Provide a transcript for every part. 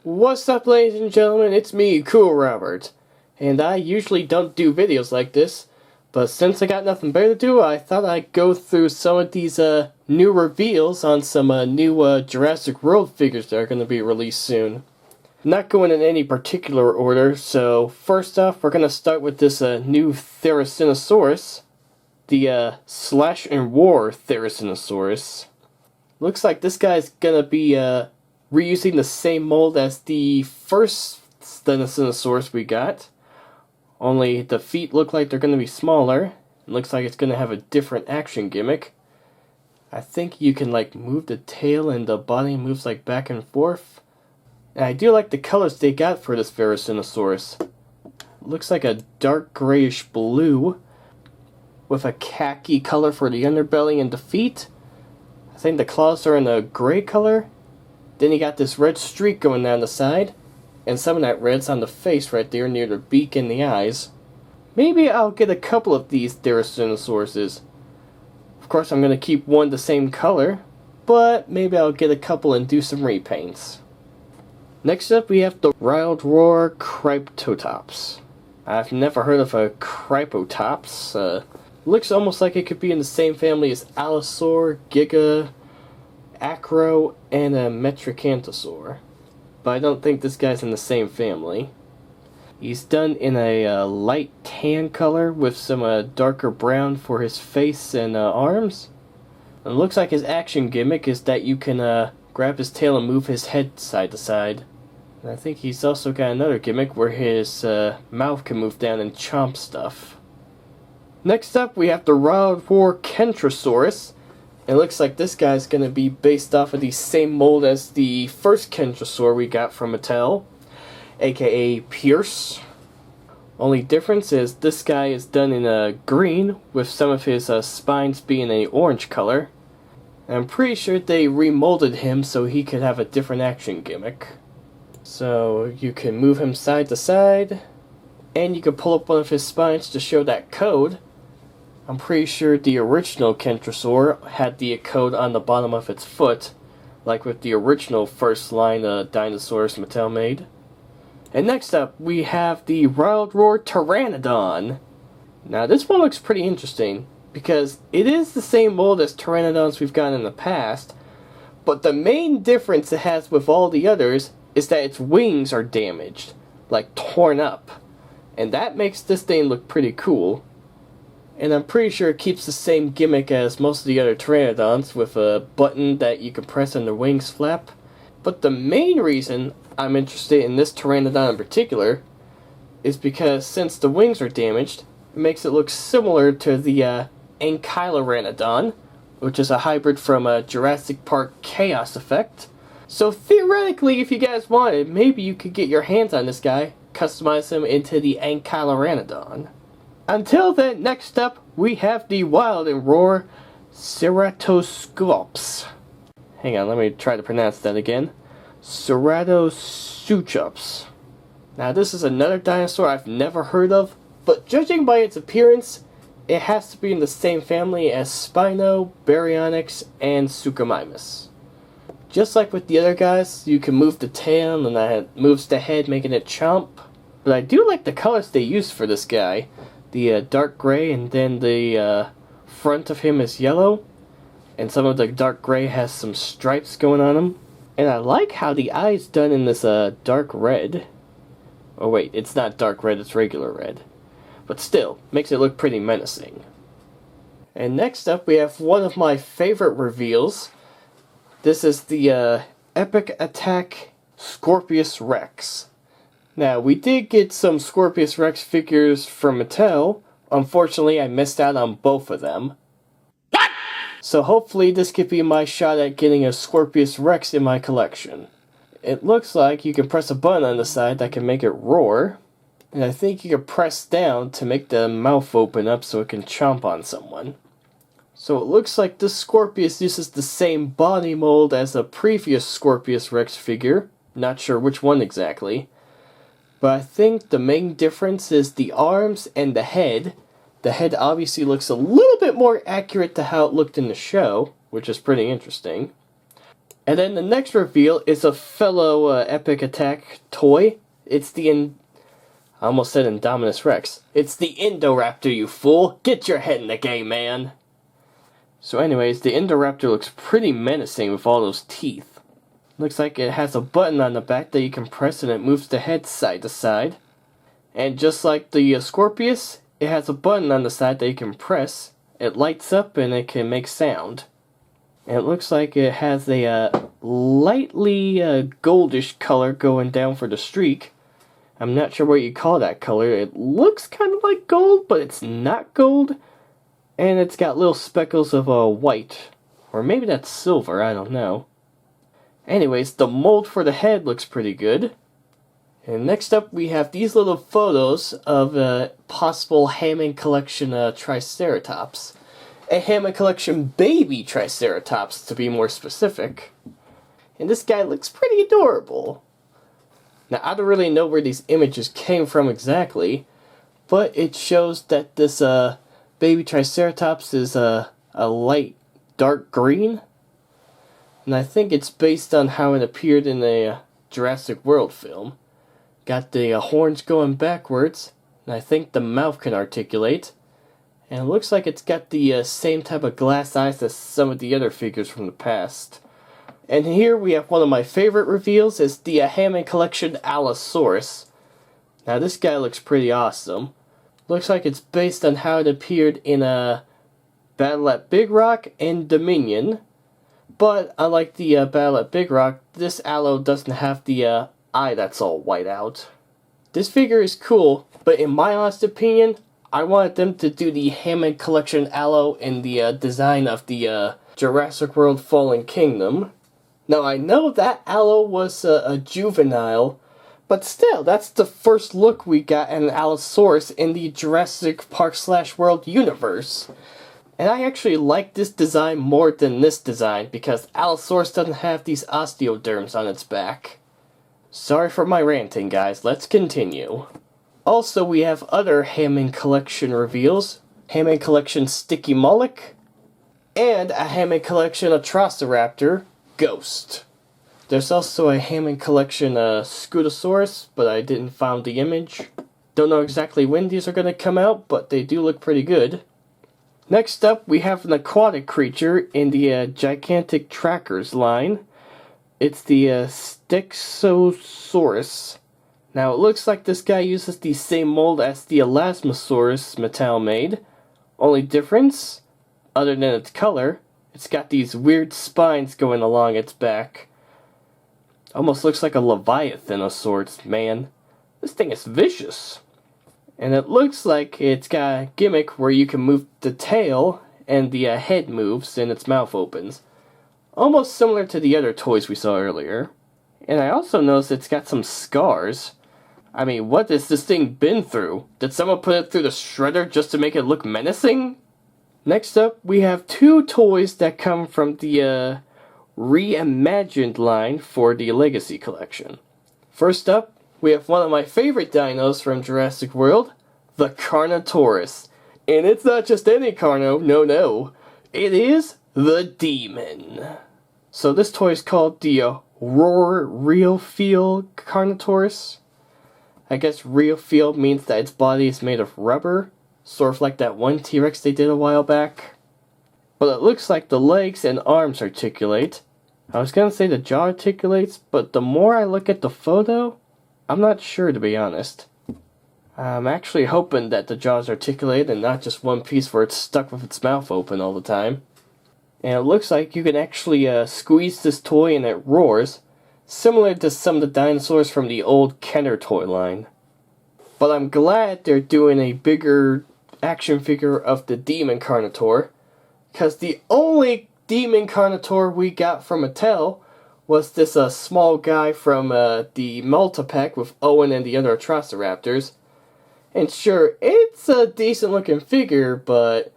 What's up, ladies and gentlemen, it's me, Cool Robert. And I usually don't do videos like this, but since I got nothing better to do, I thought I'd go through some of these new reveals on some new Jurassic World figures that are going to be released soon. Not going in any particular order, so first off we're going to start with this new Therizinosaurus, the Slash and Roar Therizinosaurus. Looks like this guy's going to be reusing the same mold as the first Therizinosaurus we got, only the feet look like they're going to be smaller. It looks like it's going to have a different action gimmick. I think you can like move the tail and the body moves like back and forth. And I do like the colors they got for this Therizinosaurus. Looks like a dark grayish blue with a khaki color for the underbelly and the feet. I think the claws are in a gray color. Then you got this red streak going down the side, and some of that red's on the face right there near the beak and the eyes. Maybe I'll get a couple of these Therizinosaurus. Of course I'm going to keep one the same color, but maybe I'll get a couple and do some repaints. Next up we have the Wild Roar Cryptotops. I've never heard of a Cryptotops. Looks almost like it could be in the same family as Allosaur, Giga, Acro, and a Metricanthosaur. But I don't think this guy's in the same family. He's done in a light tan color with some darker brown for his face and arms. And it looks like his action gimmick is that you can grab his tail and move his head side to side. And I think he's also got another gimmick where his mouth can move down and chomp stuff. Next up we have the Wild Roar Kentrosaurus. It looks like this guy's going to be based off of the same mold as the first Kentrosaur we got from Mattel, aka Pierce. Only difference is this guy is done in green, with some of his spines being a orange color. And I'm pretty sure they remolded him so he could have a different action gimmick. So you can move him side to side, and you can pull up one of his spines to show that code. I'm pretty sure the original Kentrosaur had the code on the bottom of its foot, like with the original first line of dinosaurs Mattel made. And next up, we have the Wild Roar Pteranodon. Now this one looks pretty interesting, because it is the same mold as Pteranodons we've gotten in the past, but the main difference it has with all the others is that its wings are damaged, like torn up. And that makes this thing look pretty cool. And I'm pretty sure it keeps the same gimmick as most of the other Pteranodons, with a button that you can press and the wings flap. But the main reason I'm interested in this Pteranodon in particular is because since the wings are damaged, it makes it look similar to the Ankylorhinodon, which is a hybrid from Jurassic Park Chaos Effect. So theoretically, if you guys wanted, maybe you could get your hands on this guy, customize him into the Ankylorhinodon. Until then, next up, we have the Wild and Roar Ceratoscops. Hang on, let me try to pronounce that again. Ceratoscops. Now this is another dinosaur I've never heard of, but judging by its appearance, it has to be in the same family as Spino, Baryonyx, and Suchomimus. Just like with the other guys, you can move the tail and that moves the head, making it chomp. But I do like the colors they used for this guy. The dark gray, and then the front of him is yellow, and some of the dark gray has some stripes going on them. And I like how the eye's done in this dark red. Oh wait, it's not dark red, it's regular red. But still, makes it look pretty menacing. And next up we have one of my favorite reveals. This is the Epic Attack Scorpius Rex. Now, we did get some Scorpius Rex figures from Mattel. Unfortunately, I missed out on both of them. What? So hopefully this could be my shot at getting a Scorpius Rex in my collection. It looks like you can press a button on the side that can make it roar. And I think you can press down to make the mouth open up so it can chomp on someone. So it looks like this Scorpius uses the same body mold as a previous Scorpius Rex figure. Not sure which one exactly. But I think the main difference is the arms and the head. The head obviously looks a little bit more accurate to how it looked in the show, which is pretty interesting. And then the next reveal is a fellow Epic Attack toy. It's the I almost said Indominus Rex. It's the Indoraptor, you fool! Get your head in the game, man! So anyways, the Indoraptor looks pretty menacing with all those teeth. Looks like it has a button on the back that you can press and it moves the head side to side. And just like the Scorpius, it has a button on the side that you can press. It lights up and it can make sound. And it looks like it has a lightly goldish color going down for the streak. I'm not sure what you call that color. It looks kind of like gold, but it's not gold. And it's got little speckles of white. Or maybe that's silver, I don't know. Anyways, the mold for the head looks pretty good. And next up we have these little photos of a possible Hammond Collection Triceratops. A Hammond Collection baby Triceratops, to be more specific. And this guy looks pretty adorable. Now, I don't really know where these images came from exactly, but it shows that this baby Triceratops is a light dark green. And I think it's based on how it appeared in the Jurassic World film. Got the horns going backwards, and I think the mouth can articulate. And it looks like it's got the same type of glass eyes as some of the other figures from the past. And here we have one of my favorite reveals, is the Hammond Collection Allosaurus. Now this guy looks pretty awesome. Looks like it's based on how it appeared in Battle at Big Rock and Dominion. But unlike the Battle at Big Rock, this Allo doesn't have the eye that's all white out. This figure is cool, but in my honest opinion, I wanted them to do the Hammond Collection Allo in the design of the Jurassic World Fallen Kingdom. Now I know that Allo was a juvenile, but still, that's the first look we got at an Allosaurus in the Jurassic Park/World universe. And I actually like this design more than this design, because Allosaurus doesn't have these osteoderms on its back. Sorry for my ranting, guys, let's continue. Also, we have other Hammond Collection reveals. Hammond Collection Sticky Mullock, and a Hammond Collection Atrociraptor Ghost. There's also a Hammond Collection Scutosaurus, but I didn't find the image. Don't know exactly when these are going to come out, but they do look pretty good. Next up, we have an aquatic creature in the Gigantic Trackers line. It's the Stexosaurus. Now, it looks like this guy uses the same mold as the Elasmosaurus Mattel made. Only difference, other than its color, it's got these weird spines going along its back. Almost looks like a Leviathan of sorts, man. This thing is vicious. And it looks like it's got a gimmick where you can move the tail and the head moves and its mouth opens. Almost similar to the other toys we saw earlier. And I also noticed it's got some scars. I mean, what has this thing been through? Did someone put it through the shredder just to make it look menacing? Next up, we have two toys that come from the reimagined line for the Legacy Collection. First up, we have one of my favorite dinos from Jurassic World, the Carnotaurus. And it's not just any Carno, no. It is the Demon. So this toy is called the Roar Real Feel Carnotaurus. I guess real feel means that its body is made of rubber, sort of like that one T-Rex they did a while back. But it looks like the legs and arms articulate. I was gonna say the jaw articulates, but the more I look at the photo, I'm not sure, to be honest. I'm actually hoping that the jaws articulate and not just one piece where it's stuck with its mouth open all the time. And it looks like you can actually squeeze this toy and it roars, similar to some of the dinosaurs from the old Kenner toy line. But I'm glad they're doing a bigger action figure of the Demon Carnotaur, because the only Demon Carnotaur we got from Mattel was this small guy from the Multipack with Owen and the other Atrociraptors. And sure, it's a decent looking figure, but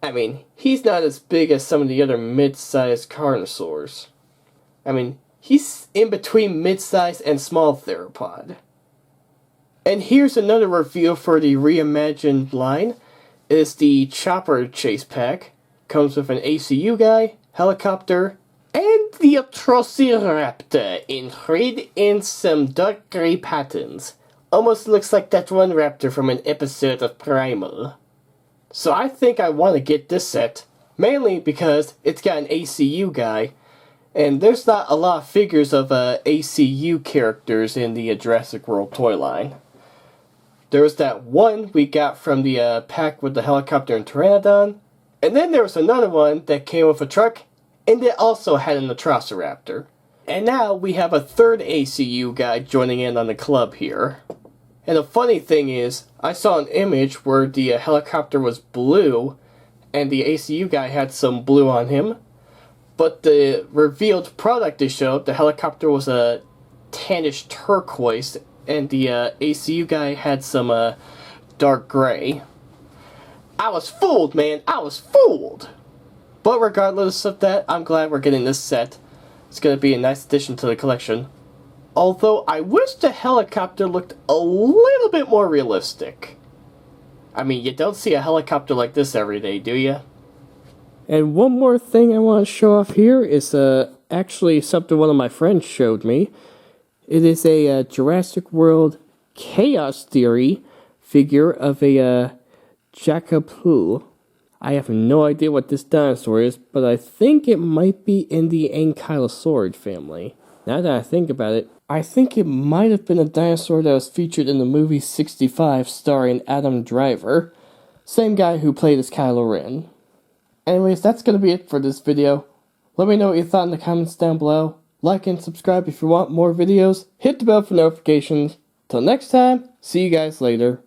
I mean, he's not as big as some of the other mid-sized Carnosaurs. I mean, he's in between mid-size and small theropod. And here's another reveal for the reimagined line. It's the Chopper Chase Pack. Comes with an ACU guy, helicopter, And the Atrociraptor in red and some dark grey patterns. Almost looks like that one raptor from an episode of Primal. So I think I want to get this set, mainly because it's got an ACU guy, and there's not a lot of figures of ACU characters in the Jurassic World toy line. There was that one we got from the pack with the helicopter and Pteranodon, and then there was another one that came with a truck, and it also had an Atrociraptor. And now we have a third ACU guy joining in on the club here. And the funny thing is, I saw an image where the helicopter was blue, and the ACU guy had some blue on him. But the revealed product they showed, the helicopter was a tannish turquoise, and the ACU guy had some dark gray. I was fooled, man! I was fooled! But regardless of that, I'm glad we're getting this set. It's going to be a nice addition to the collection. Although, I wish the helicopter looked a little bit more realistic. I mean, you don't see a helicopter like this every day, do you? And one more thing I want to show off here is actually something one of my friends showed me. It is a Jurassic World Chaos Theory figure of a Jackapoo. I have no idea what this dinosaur is, but I think it might be in the Ankylosaurid family. Now that I think about it, I think it might have been a dinosaur that was featured in the movie 65 starring Adam Driver. Same guy who played as Kylo Ren. Anyways, that's going to be it for this video. Let me know what you thought in the comments down below. Like and subscribe if you want more videos. Hit the bell for notifications. Till next time, see you guys later.